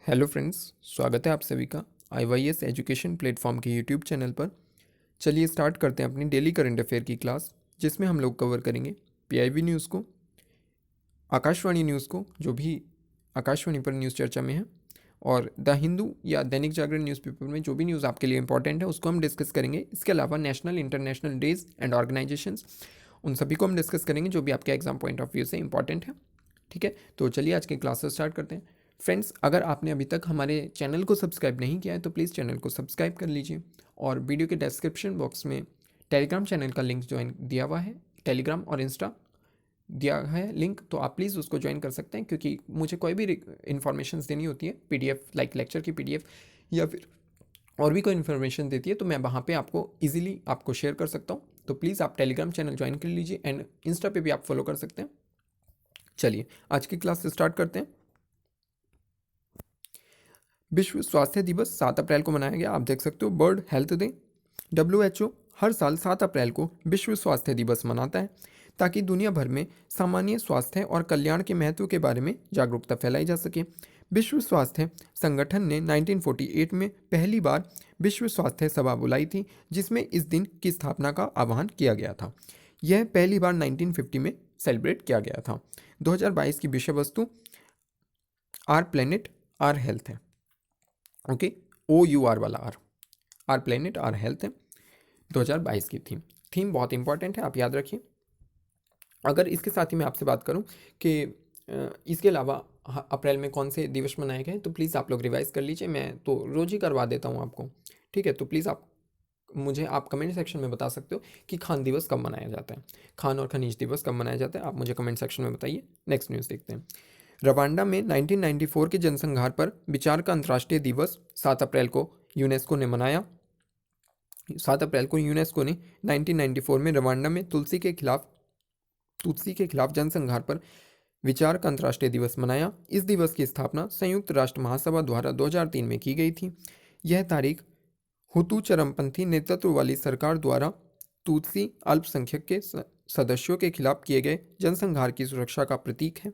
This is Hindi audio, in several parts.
हेलो फ्रेंड्स, स्वागत है आप सभी का IYS एजुकेशन प्लेटफॉर्म के यूट्यूब चैनल पर। चलिए स्टार्ट करते हैं अपनी डेली करंट अफेयर की क्लास, जिसमें हम लोग कवर करेंगे PIB न्यूज़ को, आकाशवाणी न्यूज़ को जो भी आकाशवाणी पर न्यूज़ चर्चा में है, और द हिंदू या दैनिक जागरण न्यूज़पेपर में जो भी न्यूज़ आपके लिए इंपॉर्टेंट है उसको हम डिस्कस करेंगे। इसके अलावा national international days and organisations, उन सभी को हम डिस्कस करेंगे जो भी आपके एग्जाम पॉइंट ऑफ व्यू से इंपॉर्टेंट है। ठीक है, तो चलिए आज के क्लासेस स्टार्ट करते हैं। फ्रेंड्स, अगर आपने अभी तक हमारे चैनल को सब्सक्राइब नहीं किया है तो प्लीज़ चैनल को सब्सक्राइब कर लीजिए, और वीडियो के डिस्क्रिप्शन बॉक्स में टेलीग्राम चैनल का लिंक ज्वाइन दिया हुआ है, टेलीग्राम और इंस्टा दिया है लिंक, तो आप प्लीज़ उसको ज्वाइन कर सकते हैं, क्योंकि मुझे कोई भी इन्फॉर्मेशन देनी होती है, PDF लाइक लेक्चर की PDF या फिर और भी कोई इन्फॉर्मेशन देती है, तो मैं वहाँ पे आपको इजीली आपको शेयर कर सकता हूँ। तो प्लीज़ आप टेलीग्राम चैनल ज्वाइन कर लीजिए एंड इंस्टा पे भी आप फॉलो कर सकते हैं। चलिए आज की क्लास स्टार्ट करते हैं। विश्व स्वास्थ्य दिवस 7 अप्रैल को मनाया गया। आप देख सकते हो वर्ल्ड हेल्थ डे। WHO हर साल 7 अप्रैल को विश्व स्वास्थ्य दिवस मनाता है, ताकि दुनिया भर में सामान्य स्वास्थ्य और कल्याण के महत्व के बारे में जागरूकता फैलाई जा सके। विश्व स्वास्थ्य संगठन ने 1948 में पहली बार विश्व स्वास्थ्य सभा बुलाई थी, जिसमें इस दिन की स्थापना का आह्वान किया गया था। यह पहली बार 1950 में सेलिब्रेट किया गया था। 2022 की विषय वस्तु आर प्लेनेट आर हेल्थ है। ओके, OUR वाला आर प्लेनेट आर हेल्थ है। 2022 की थीम बहुत इंपॉर्टेंट है, आप याद रखिए। अगर इसके साथ ही मैं आपसे बात करूं कि इसके अलावा अप्रैल में कौन से दिवस मनाए गए, तो प्लीज़ आप लोग रिवाइज कर लीजिए। मैं तो रोज़ ही करवा देता हूं आपको, ठीक है। तो प्लीज़ आप कमेंट सेक्शन में बता सकते हो कि खान दिवस कब मनाया जाता है, खान और खनिज दिवस कब मनाया जाता है, आप मुझे कमेंट सेक्शन में बताइए। नेक्स्ट न्यूज़ देखते हैं। रवांडा में 1994 के जनसंहार पर विचार का अंतर्राष्ट्रीय दिवस 7 अप्रैल को यूनेस्को ने मनाया। 7 अप्रैल को यूनेस्को ने 1994 में रवांडा में तुलसी के खिलाफ जनसंहार पर विचार का अंतर्राष्ट्रीय दिवस मनाया। इस दिवस की स्थापना संयुक्त राष्ट्र महासभा द्वारा 2003 में की गई थी। यह तारीख हुतू चरमपंथी नेतृत्व वाली सरकार द्वारा तुत्सी अल्पसंख्यक के सदस्यों के खिलाफ किए गए जनसंहार की सुरक्षा का प्रतीक है।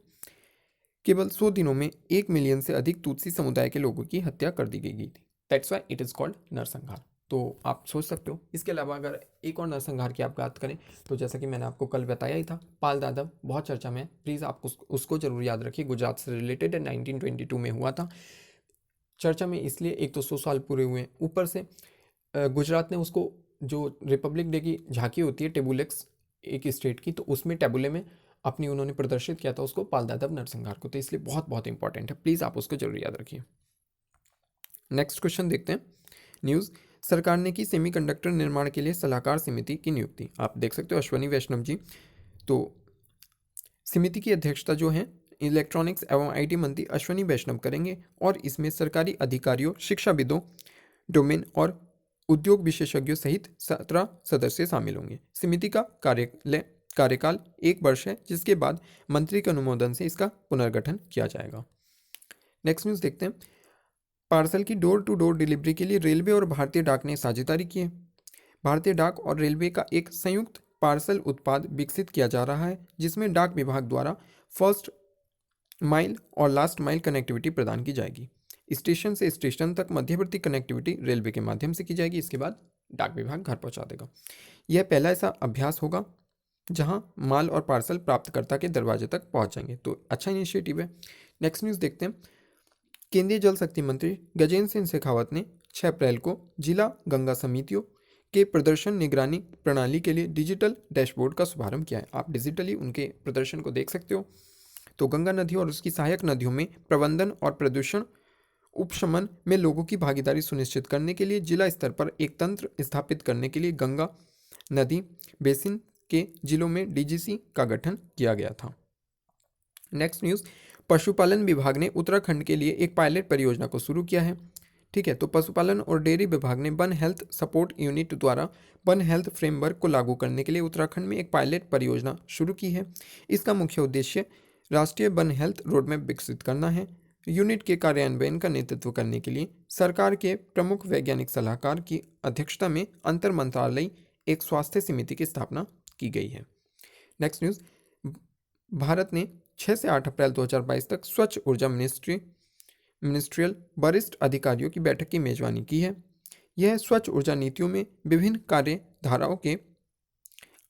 केवल 100 दिनों में 1 मिलियन से अधिक तुत्सी समुदाय के लोगों की हत्या कर दी गई थी। That's why it is called नरसंहार। तो आप सोच सकते हो। इसके अलावा अगर एक और नरसंहार की आप बात करें, तो जैसा कि मैंने आपको कल बताया ही था, पाल दादव बहुत चर्चा में है। प्लीज़ आप उसको जरूर याद रखिए। गुजरात से रिलेटेड है, 1922 में हुआ था। चर्चा में इसलिए, एक तो 100 साल पूरे हुए, ऊपर से गुजरात ने उसको, जो रिपब्लिक डे की झांकी होती है टेबुलेक्स एक स्टेट की, तो उसमें टेबुले में अपनी उन्होंने प्रदर्शित किया था उसको, पाल दादव नरसंहार को। तो इसलिए बहुत बहुत इंपॉर्टेंट है, प्लीज़ आप उसको जरूर याद रखिए। नेक्स्ट क्वेश्चन देखते हैं। न्यूज़, सरकार ने की सेमीकंडक्टर निर्माण के लिए सलाहकार समिति की नियुक्ति। आप देख सकते हो अश्वनी वैष्णव जी। तो समिति की अध्यक्षता जो है इलेक्ट्रॉनिक्स एवं IT मंत्री अश्वनी वैष्णव करेंगे, और इसमें सरकारी अधिकारियों, शिक्षाविदों, डोमेन और उद्योग विशेषज्ञों सहित 17 सदस्य शामिल होंगे। समिति का कार्यकाल 1 वर्ष है, जिसके बाद मंत्री के अनुमोदन से इसका पुनर्गठन किया जाएगा। नेक्स्ट न्यूज़ देखते हैं। पार्सल की डोर टू डोर डिलीवरी के लिए रेलवे और भारतीय डाक ने साझेदारी की है। भारतीय डाक और रेलवे का एक संयुक्त पार्सल उत्पाद विकसित किया जा रहा है, जिसमें डाक विभाग द्वारा फर्स्ट माइल और लास्ट माइल कनेक्टिविटी प्रदान की जाएगी। स्टेशन से स्टेशन तक मध्यवर्ती कनेक्टिविटी रेलवे के माध्यम से की जाएगी। इसके बाद डाक विभाग घर पहुंचा देगा। यह पहला ऐसा अभ्यास होगा जहां माल और पार्सल प्राप्तकर्ता के दरवाजे तक पहुंच जाएंगे। तो अच्छा इनिशिएटिव है। नेक्स्ट न्यूज़ देखते हैं। केंद्रीय जल शक्ति मंत्री गजेंद्र सिंह शेखावत ने 6 अप्रैल को जिला गंगा समितियों के प्रदर्शन निगरानी प्रणाली के लिए डिजिटल डैशबोर्ड का शुभारंभ किया है। आप डिजिटली उनके प्रदर्शन को देख सकते हो। तो गंगा नदी और उसकी सहायक नदियों में प्रबंधन और प्रदूषण उपशमन में लोगों की भागीदारी सुनिश्चित करने के लिए जिला स्तर पर एक तंत्र स्थापित करने के लिए गंगा नदी बेसिन के जिलों में DGC का गठन किया गया था। नेक्स्ट न्यूज़, पशुपालन विभाग ने उत्तराखंड के लिए एक पायलट परियोजना को शुरू किया है। ठीक है, तो पशुपालन और डेयरी विभाग ने वन हेल्थ सपोर्ट यूनिट द्वारा वन हेल्थ फ्रेमवर्क को लागू करने के लिए उत्तराखंड में एक पायलट परियोजना शुरू की है। इसका मुख्य उद्देश्य राष्ट्रीय वन हेल्थ रोडमैप विकसित करना है। यूनिट के कार्यान्वयन का नेतृत्व करने के लिए सरकार के प्रमुख वैज्ञानिक सलाहकार की अध्यक्षता में अंतर मंत्रालय एक स्वास्थ्य समिति की स्थापना की गई है। नेक्स्ट न्यूज़, भारत ने 6 से 8 अप्रैल 2022 तक स्वच्छ ऊर्जा मिनिस्ट्री मिनिस्ट्रियल वरिष्ठ अधिकारियों की बैठक की मेजबानी की है। यह स्वच्छ ऊर्जा नीतियों में विभिन्न कार्यधाराओं के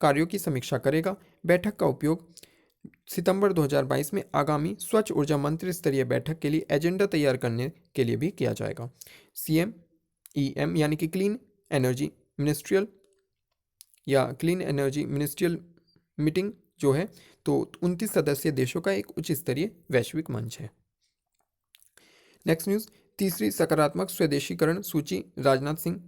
कार्यों की समीक्षा करेगा। बैठक का उपयोग सितंबर 2022 में आगामी स्वच्छ ऊर्जा मंत्री स्तरीय बैठक के लिए एजेंडा तैयार करने के लिए भी किया जाएगा। CMEM यानी कि क्लीन एनर्जी मिनिस्ट्रियल मीटिंग जो है, तो 29 सदस्यीय देशों का एक उच्च स्तरीय वैश्विक मंच है। नेक्स्ट न्यूज़, तीसरी सकारात्मक स्वदेशीकरण सूची राजनाथ सिंह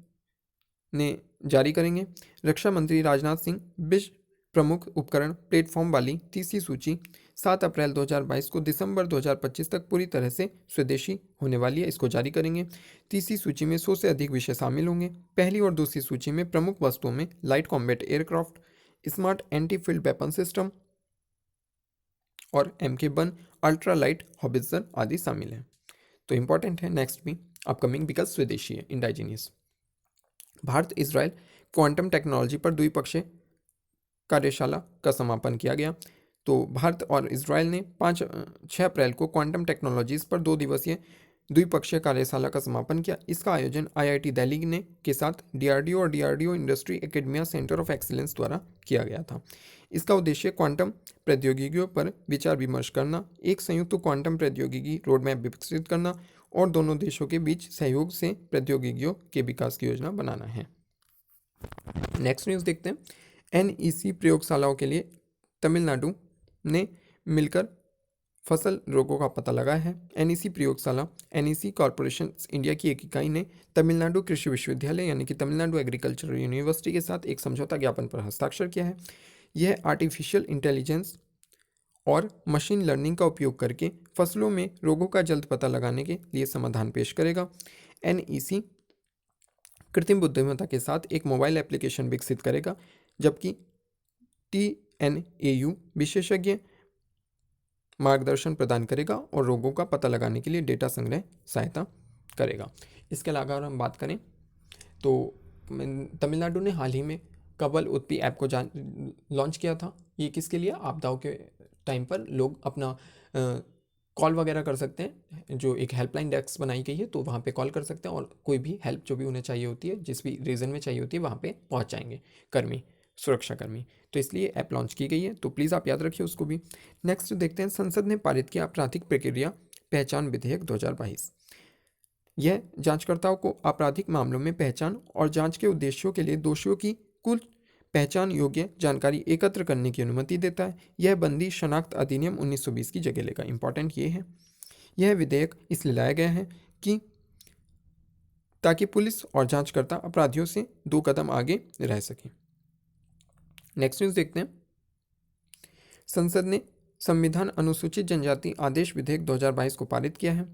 ने जारी करेंगे। रक्षा मंत्री राजनाथ सिंह विश्व प्रमुख उपकरण प्लेटफॉर्म वाली तीसरी सूची 7 अप्रैल 2022 को दिसंबर 2025 तक पूरी तरह से स्वदेशी होने वाली है, इसको जारी करेंगे। तीसरी सूची में 100 से अधिक विषय शामिल होंगे। पहली और दूसरी सूची में प्रमुख वस्तुओं में light combat aircraft, smart anti field weapon system और MK1 अल्ट्रा लाइट हॉबिट्जर आदि शामिल हैं। तो इंपॉर्टेंट है नेक्स्ट भी अपकमिंग बिकॉज स्वदेशी है, इंडाइजीनियस। भारत इजराइल क्वांटम टेक्नोलॉजी पर द्विपक्षीय कार्यशाला का समापन किया गया। तो भारत और इजराइल ने 6 अप्रैल को क्वांटम टेक्नोलॉजीज पर 2 दिवसीय द्विपक्षीय कार्यशाला का समापन किया। इसका आयोजन IIT दिल्ली ने के साथ DRDO और DRDO industry academia centre of excellence द्वारा किया गया था। इसका उद्देश्य क्वांटम प्रौद्योगिकियों पर विचार विमर्श करना, एक संयुक्त क्वांटम प्रौद्योगिकी रोडमैप विकसित करना और दोनों देशों के बीच सहयोग से प्रौद्योगिकियों के विकास की योजना बनाना है। नेक्स्ट न्यूज़ देखते हैं। NEC प्रयोगशालाओं के लिए तमिलनाडु ने मिलकर फसल रोगों का पता लगाया है। NEC प्रयोगशाला NEC कॉरपोरेशन इंडिया की एक इकाई ने तमिलनाडु कृषि विश्वविद्यालय यानी कि तमिलनाडु एग्रीकल्चरल यूनिवर्सिटी के साथ एक समझौता ज्ञापन पर हस्ताक्षर किया है। यह आर्टिफिशियल इंटेलिजेंस और मशीन लर्निंग का उपयोग करके फसलों में रोगों का जल्द पता लगाने के लिए समाधान पेश करेगा। NEC कृत्रिम बुद्धिमत्ता के साथ एक मोबाइल एप्लीकेशन विकसित करेगा, जबकि TNAU विशेषज्ञ मार्गदर्शन प्रदान करेगा और रोगों का पता लगाने के लिए डेटा संग्रह सहायता करेगा। इसके अलावा अगर हम बात करें तो तमिलनाडु ने हाल ही में कबल उत्पी ऐप को लॉन्च किया था। ये किसके लिए? आपदाओं के टाइम पर लोग अपना कॉल वगैरह कर सकते हैं। जो एक हेल्पलाइन डेस्क बनाई गई है, तो वहाँ पे कॉल कर सकते हैं और कोई भी हेल्प जो भी उन्हें चाहिए होती है, जिस भी रीजन में चाहिए होती है, वहाँ पे पहुँच जाएंगे सुरक्षाकर्मी। तो इसलिए ऐप लॉन्च की गई है, तो प्लीज़ आप याद रखिए उसको भी। नेक्स्ट देखते हैं, संसद ने पारित किया आपराधिक प्रक्रिया पहचान विधेयक 2022। यह जांचकर्ताओं को आपराधिक मामलों में पहचान और जांच के उद्देश्यों के लिए दोषियों की कुल पहचान योग्य जानकारी एकत्र करने की अनुमति देता है। यह बंदी शनाख्त अधिनियम 1920 की जगह लेगा। इंपॉर्टेंट ये है, यह विधेयक इसलिए लाया गया है कि ताकि पुलिस और जांचकर्ता अपराधियों से 2 कदम आगे रह सकें। नेक्स्ट न्यूज़ देखते हैं। संसद ने संविधान अनुसूचित जनजाति आदेश विधेयक 2022 को पारित किया है।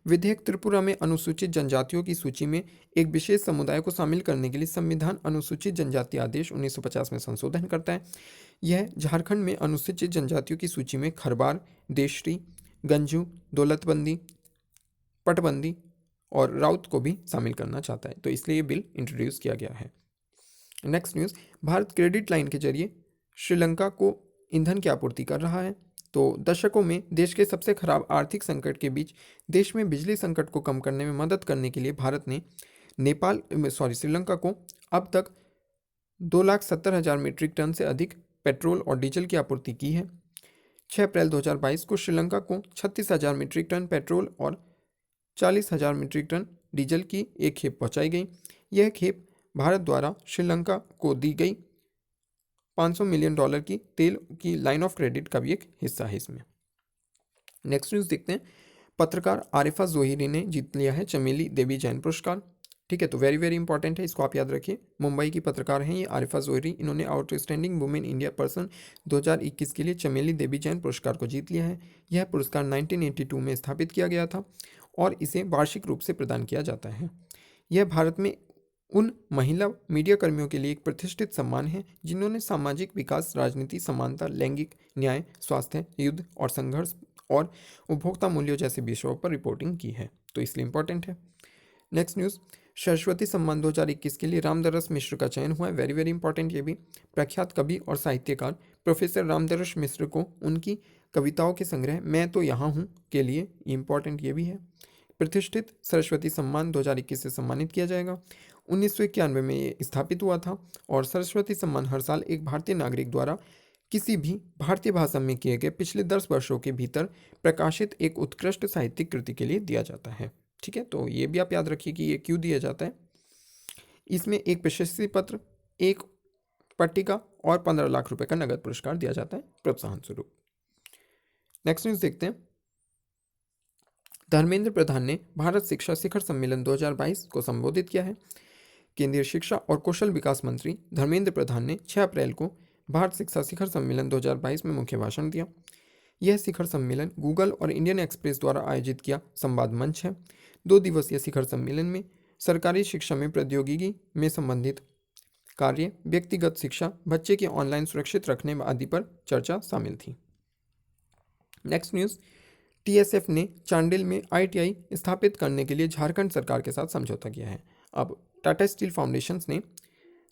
विधेयक त्रिपुरा में अनुसूचित जनजातियों की सूची में एक विशेष समुदाय को शामिल करने के लिए संविधान अनुसूचित जनजाति आदेश 1950 में संशोधन करता है। यह झारखंड में अनुसूचित जनजातियों की सूची में खरबार, देशरी, गंजू, दौलतबंदी, पटबंदी और राउत को भी शामिल करना चाहता है, तो इसलिए ये बिल इंट्रोड्यूस किया गया है। Next news, Bharat credit line के जरिए श्रीलंका को ईंधन की आपूर्ति कर रहा है। तो दशकों में देश के सबसे खराब आर्थिक संकट के बीच देश में बिजली संकट को कम करने में मदद करने के लिए भारत ने श्रीलंका को अब तक 2,70,000 मीट्रिक टन से अधिक पेट्रोल और डीजल की आपूर्ति की है। 6 अप्रैल 2022 को श्रीलंका को 36,000 मीट्रिक टन पेट्रोल और 40,000 मीट्रिक टन डीजल की एक खेप पहुंचाई गई। यह खेप भारत द्वारा श्रीलंका को दी गई $500 मिलियन की तेल की लाइन ऑफ क्रेडिट का भी एक हिस्सा है इसमें। नेक्स्ट न्यूज़ देखते हैं। पत्रकार आरिफा जोहिरी ने जीत लिया है चमेली देवी जैन पुरस्कार। ठीक है, तो वेरी वेरी इंपॉर्टेंट है, इसको आप याद रखिए। मुंबई की पत्रकार हैं ये आरिफा जोहिरी। इन्होंने आउटस्टैंडिंग वुमेन इंडिया पर्सन 2021 के लिए चमेली देवी जैन पुरस्कार को जीत लिया है। यह पुरस्कार 1982 में स्थापित किया गया था और इसे वार्षिक रूप से प्रदान किया जाता है। यह भारत में उन महिला मीडिया कर्मियों के लिए एक प्रतिष्ठित सम्मान है जिन्होंने सामाजिक विकास, राजनीति, समानता, लैंगिक न्याय, स्वास्थ्य, युद्ध और संघर्ष और उपभोक्ता मूल्यों जैसे विषयों पर रिपोर्टिंग की है, तो इसलिए इंपॉर्टेंट है। नेक्स्ट न्यूज़, सरस्वती सम्मान 2021 के लिए रामदरस मिश्र का चयन हुआ है। वेरी वेरी इंपॉर्टेंट ये भी। प्रख्यात कवि और साहित्यकार प्रोफेसर रामदरस मिश्र को उनकी कविताओं के संग्रह मैं तो यहाँ हूँ के लिए इंपॉर्टेंट ये भी है। प्रतिष्ठित सरस्वती सम्मान 2021 से सम्मानित किया जाएगा। 1991 में ये स्थापित हुआ था और सरस्वती सम्मान हर साल एक भारतीय नागरिक द्वारा किसी भी भारतीय भाषा में किए गए पिछले 10 वर्षों के भीतर प्रकाशित एक उत्कृष्ट साहित्यिक कृति के लिए दिया जाता है। ठीक है, तो ये भी आप याद रखिए कि ये क्यों दिया जाता है। इसमें एक प्रशस्ति पत्र, एक पट्टिका और 15 लाख रुपए का नगद पुरस्कार दिया जाता है प्रोत्साहन स्वरूप। नेक्स्ट न्यूज देखते हैं। धर्मेंद्र प्रधान ने भारत शिक्षा शिखर सम्मेलन 2022 को संबोधित किया है। केंद्रीय शिक्षा और कौशल विकास मंत्री धर्मेंद्र प्रधान ने 6 अप्रैल को भारत शिक्षा शिखर सम्मेलन 2022 में मुख्य भाषण दिया। यह शिखर सम्मेलन गूगल और इंडियन एक्सप्रेस द्वारा आयोजित किया संवाद मंच है। 2 दिवसीय शिखर सम्मेलन में सरकारी शिक्षा में प्रौद्योगिकी में संबंधित कार्य, व्यक्तिगत शिक्षा, बच्चे के ऑनलाइन सुरक्षित रखने आदि पर चर्चा शामिल थी। Next news. टीएसएफ ने चांडिल में आईटीआई स्थापित करने के लिए झारखंड सरकार के साथ समझौता किया है। अब टाटा स्टील फाउंडेशन ने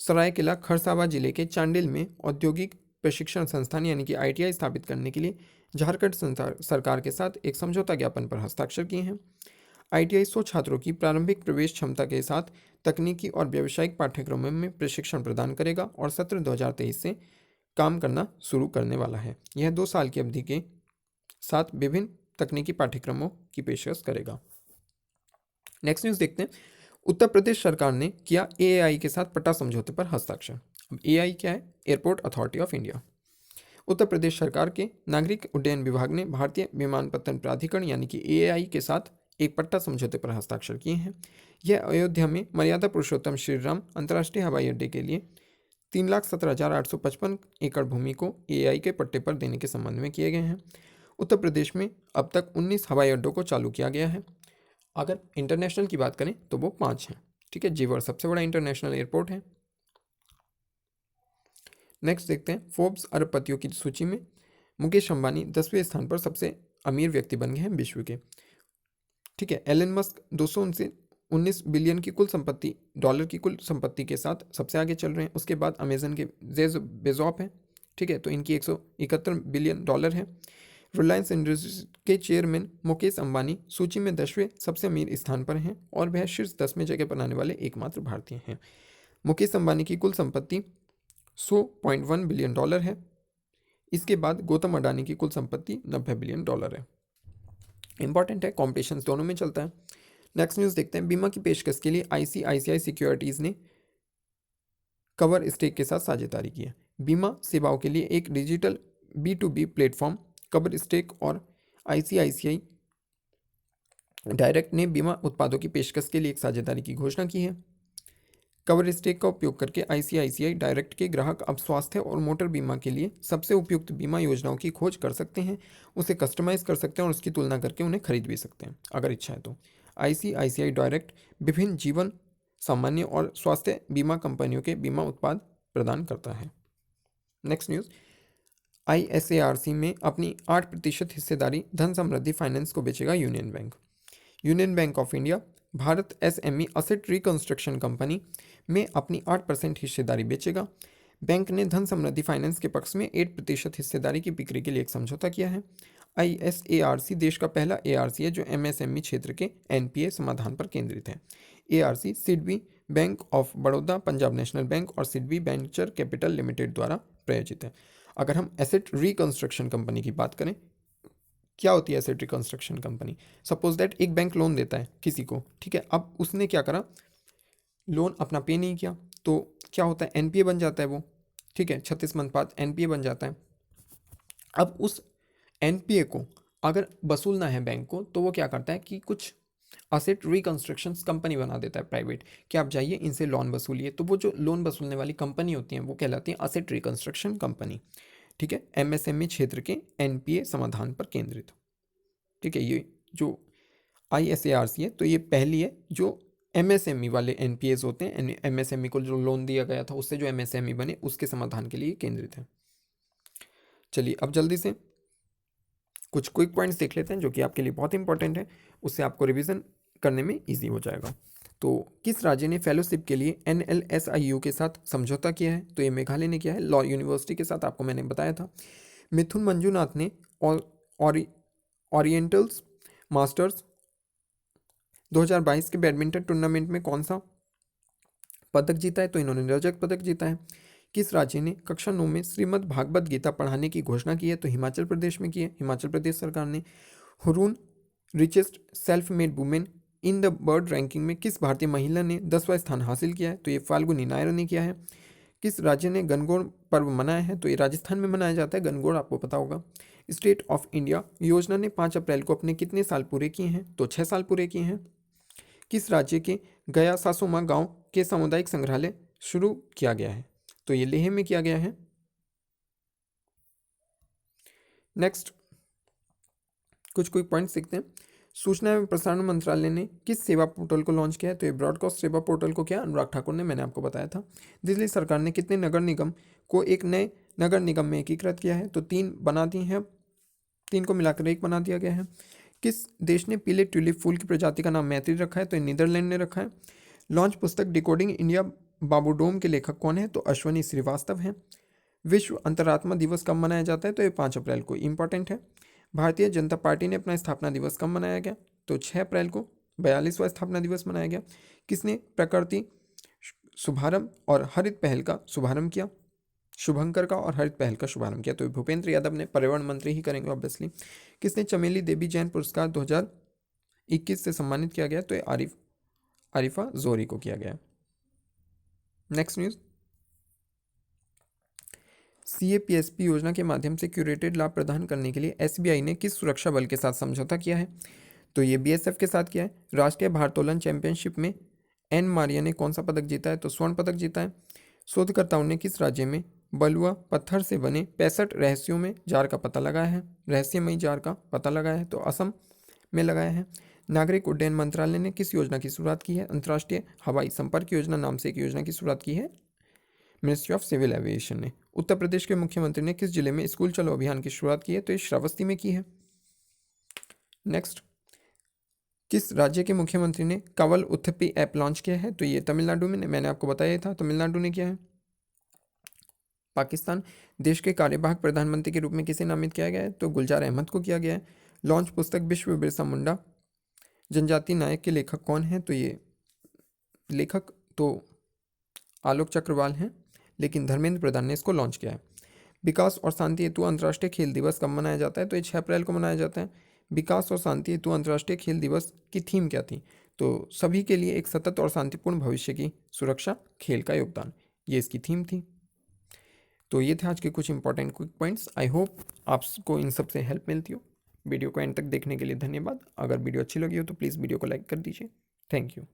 सरायकेला खरसावां जिले के चांडिल में औद्योगिक प्रशिक्षण संस्थान यानी कि आईटीआई स्थापित करने के लिए झारखंड सरकार के साथ एक समझौता ज्ञापन पर हस्ताक्षर किए हैं। आईटीआई 100 छात्रों की प्रारंभिक प्रवेश क्षमता के साथ तकनीकी और व्यावसायिक पाठ्यक्रमों में प्रशिक्षण प्रदान करेगा और सत्र 2023 से काम करना शुरू करने वाला है। यह 2 साल की अवधि के साथ विभिन्न तकनीकी पाठ्यक्रमों की पेशकश करेगा। नेक्स्ट न्यूज़ देखते हैं। उत्तर प्रदेश सरकार ने किया एएआई के साथ पट्टा समझौते पर हस्ताक्षर। अब एआई क्या है? Airport authority of India. Uttar Pradesh सरकार के नागरिक उड्डयन विभाग ने भारतीय विमानपत्तन प्राधिकरण यानी कि एएआई के साथ एक पट्टा समझौते पर हस्ताक्षर किए हैं। यह अयोध्या में मर्यादा पुरुषोत्तम श्री राम अंतर्राष्ट्रीय हवाई अड्डे के लिए 3,17,855 एकड़ भूमि को एआई के पट्टे पर देने के संबंध में किए गए हैं। उत्तर प्रदेश में अब तक 19 हवाई अड्डों को चालू किया गया है। अगर इंटरनेशनल की बात करें तो वो 5 हैं। ठीक है, जेवर सबसे बड़ा इंटरनेशनल एयरपोर्ट है। नेक्स्ट देखते हैं। फोर्ब्स अरबपतियों की सूची में मुकेश अंबानी 10वें स्थान पर सबसे अमीर व्यक्ति बन गए हैं विश्व के। ठीक है, एलन मस्क 219 बिलियन की कुल संपत्ति डॉलर की कुल संपत्ति के साथ सबसे आगे चल रहे हैं। उसके बाद अमेजन के जेफ बेजोस हैं। ठीक है, तो इनकी 171 बिलियन डॉलर है। रिलायंस इंडस्ट्रीज के चेयरमैन मुकेश अंबानी सूची में 10वें सबसे अमीर स्थान पर हैं और वह शीर्ष 10 में जगह बनाने वाले एकमात्र भारतीय हैं। मुकेश अंबानी की कुल संपत्ति 100.1 बिलियन डॉलर है। इसके बाद गौतम अडानी की कुल संपत्ति 90 बिलियन डॉलर है। इंपॉर्टेंट है, कॉम्पिटिशन दोनों में चलता है। नेक्स्ट न्यूज़ देखते हैं। बीमा की पेशकश के लिए आईसीआईसीआई सिक्योरिटीज़ ने कवर स्टेक के साथ साझेदारी की है। बीमा सेवाओं के लिए एक digital B2B platform cover stack और आईसीआईसीआई डायरेक्ट ने बीमा उत्पादों की पेशकश के लिए एक साझेदारी की घोषणा की है। कवर स्टेक का उपयोग करके आईसीआईसीआई डायरेक्ट के ग्राहक अब स्वास्थ्य और मोटर बीमा के लिए सबसे उपयुक्त बीमा योजनाओं की खोज कर सकते हैं, उसे कस्टमाइज कर सकते हैं और उसकी तुलना करके उन्हें खरीद भी सकते हैं अगर इच्छा है तो। आईसीआईसीआई डायरेक्ट विभिन्न जीवन, सामान्य और स्वास्थ्य बीमा कंपनियों के बीमा उत्पाद प्रदान करता है। Next news. आईएसएआरसी में अपनी 8% हिस्सेदारी धन समृद्धि फाइनेंस को बेचेगा union bank. Union bank of India Bharat SME asset reconstruction company में अपनी 8% हिस्सेदारी बेचेगा। बैंक ने धन समृद्धि फाइनेंस के पक्ष में 8% हिस्सेदारी की बिक्री के लिए एक समझौता किया है। आईएसएआरसी देश का पहला एआरसी है जो एमएसएमई क्षेत्र के एनपीए समाधान पर केंद्रित है। ARC SIDBI bank of Baroda, Punjab national bank और सिडबी वेंचर कैपिटल लिमिटेड द्वारा प्रायोजित है। अगर हम एसेट रिकंस्ट्रक्शन कंपनी की बात करें, क्या होती है asset reconstruction company? Suppose that एक बैंक लोन देता है किसी को, ठीक है, अब उसने क्या करा, लोन अपना पे नहीं किया तो क्या होता है, एनपीए बन जाता है वो। ठीक है, 36 मंथ बाद एनपीए बन जाता है। अब उस एनपीए को अगर वसूलना है बैंक को तो वो क्या करता है कि कुछ असेट रिकंस्ट्रक्शन कंपनी बना देता है प्राइवेट, कि आप जाइए इनसे लोन वसूलिए। तो वो जो लोन वसूलने वाली कंपनी होती हैं वो कहलाती हैं असेट रिकंस्ट्रक्शन कंपनी। ठीक है, एमएसएमई क्षेत्र के एनपीए समाधान पर केंद्रित। ठीक है, ये जो आईएसएआरसी है तो ये पहली है जो एमएसएमई वाले एनपीएस होते हैं, एमएसएमई को जो लोन दिया गया था उससे जो एमएसएमई बने उसके समाधान के लिए केंद्रित है। चलिए अब जल्दी से कुछ क्विक पॉइंट्स देख लेते हैं जो कि आपके लिए बहुत इंपॉर्टेंट है, उससे आपको रिवीजन करने में ईजी हो जाएगा। तो किस राज्य ने फेलोशिप के लिए एनएलएसआईयू के साथ समझौता किया है? तो ये मेघालय ने किया है, लॉ यूनिवर्सिटी के साथ, आपको मैंने बताया था। मिथुन मंजुनाथ ने ओरिएंटल्स मास्टर्स 2022 के बैडमिंटन टूर्नामेंट में कौन सा पदक जीता है? तो इन्होंने रजत पदक जीता है। किस राज्य ने कक्षा 9 में श्रीमद् भागवत गीता पढ़ाने की घोषणा की है? तो हिमाचल प्रदेश में की है, हिमाचल प्रदेश सरकार ने। Hurun richest self made women in the world ranking में किस भारतीय महिला ने 10वां स्थान हासिल किया है? तो ये फाल्गुनी नायर ने किया है। किस राज्य ने गणगौर पर्व मनाया है? तो ये राजस्थान में मनाया जाता है गणगौर, आपको पता होगा। स्टेट ऑफ इंडिया योजना ने 5 अप्रैल को अपने कितने साल पूरे किए हैं? तो 6 साल पूरे किए हैं। किस राज्य के गया सासोमा गांव के सामुदायिक संग्रहालय शुरू किया गया है? तो ये लेह में किया गया है। नेक्स्ट कुछ पॉइंट सीखते हैं। सूचना एवं प्रसारण मंत्रालय ने किस सेवा पोर्टल को लॉन्च किया है? तो ये ब्रॉडकास्ट सेवा पोर्टल को क्या अनुराग ठाकुर ने, मैंने आपको बताया था। दिल्ली सरकार ने कितने नगर निगम को एक नए नगर निगम में एकीकृत किया है? तो 3 बना दी हैं, 3 को मिलाकर 1 बना दिया गया है। किस देश ने पीले ट्यूलिप फूल की प्रजाति का नाम मैत्री रखा है? तो नीदरलैंड ने रखा है। लॉन्च पुस्तक डिकोडिंग इंडिया बाबूडोम के लेखक कौन है? तो अश्वनी श्रीवास्तव हैं। विश्व अंतरात्मा दिवस कब मनाया जाता है? तो ये 5 अप्रैल को, इंपॉर्टेंट है। भारतीय जनता पार्टी ने अपना स्थापना दिवस कब मनाया गया? तो 6 अप्रैल को 42वां स्थापना दिवस मनाया गया। किसने प्रकृति शुभारंभ और हरित पहल का शुभारंभ किया? शुभंकर का और हरित पहल का शुभारंभ किया। तो भूपेंद्र यादव ने, पर्यावरण मंत्री ही करेंगे ऑब्वियसली। किसने चमेली देवी जैन पुरस्कार 2021 से सम्मानित किया गया? तो आरिफा जोरी को किया गया। नेक्स्ट न्यूज, सीएपीएसपी योजना के माध्यम से क्यूरेटेड लाभ प्रदान करने के लिए एसबीआई ने किस सुरक्षा बल के साथ समझौता किया है? तो ये बीएसएफ के साथ किया है। राष्ट्रीय भारोत्तोलन चैंपियनशिप में एन मारिया ने कौन सा पदक जीता है? तो स्वर्ण पदक जीता है। शोधकर्ताओं ने किस राज्य में बलुआ पत्थर से बने 65 रहस्यों जार का पता लगाया है? रहस्यमयी जार का पता लगाया है, तो असम में लगाया है। नागरिक उड्डयन मंत्रालय ने किस योजना की शुरुआत की है? अंतर्राष्ट्रीय हवाई संपर्क योजना नाम से एक योजना की शुरुआत की है मिनिस्ट्री ऑफ सिविल एविएशन ने। उत्तर प्रदेश के मुख्यमंत्री ने किस जिले में स्कूल चलो अभियान की शुरुआत की है? तो ये श्रावस्ती में की है। नेक्स्ट, किस राज्य के मुख्यमंत्री ने कवल उत्थपी ऐप लॉन्च किया है? तो ये तमिलनाडु में, मैंने आपको बताया था, तमिलनाडु ने किया है। पाकिस्तान देश के कार्यवाहक प्रधानमंत्री के रूप में किसे नामित किया गया है? तो गुलजार अहमद को किया गया है। लॉन्च पुस्तक विश्व बिरसा मुंडा जनजाति नायक के लेखक कौन है? तो ये लेखक तो आलोक चक्रवाल हैं, लेकिन धर्मेंद्र प्रधान ने इसको लॉन्च किया है। विकास और शांति हेतु अंतर्राष्ट्रीय खेल दिवस कब मनाया जाता है? तो ये 6 अप्रैल को मनाया जाता है। विकास और शांति हेतु अंतर्राष्ट्रीय खेल दिवस की थीम क्या थी? तो सभी के लिए एक सतत और शांतिपूर्ण भविष्य की सुरक्षा, खेल का योगदान, ये इसकी थीम थी। तो ये थे आज के कुछ important quick points. I hope आपको इन सब से हेल्प मिलती हो। वीडियो को एंड तक देखने के लिए धन्यवाद। अगर वीडियो अच्छी लगी हो तो प्लीज़ वीडियो को लाइक कर दीजिए। Thank you.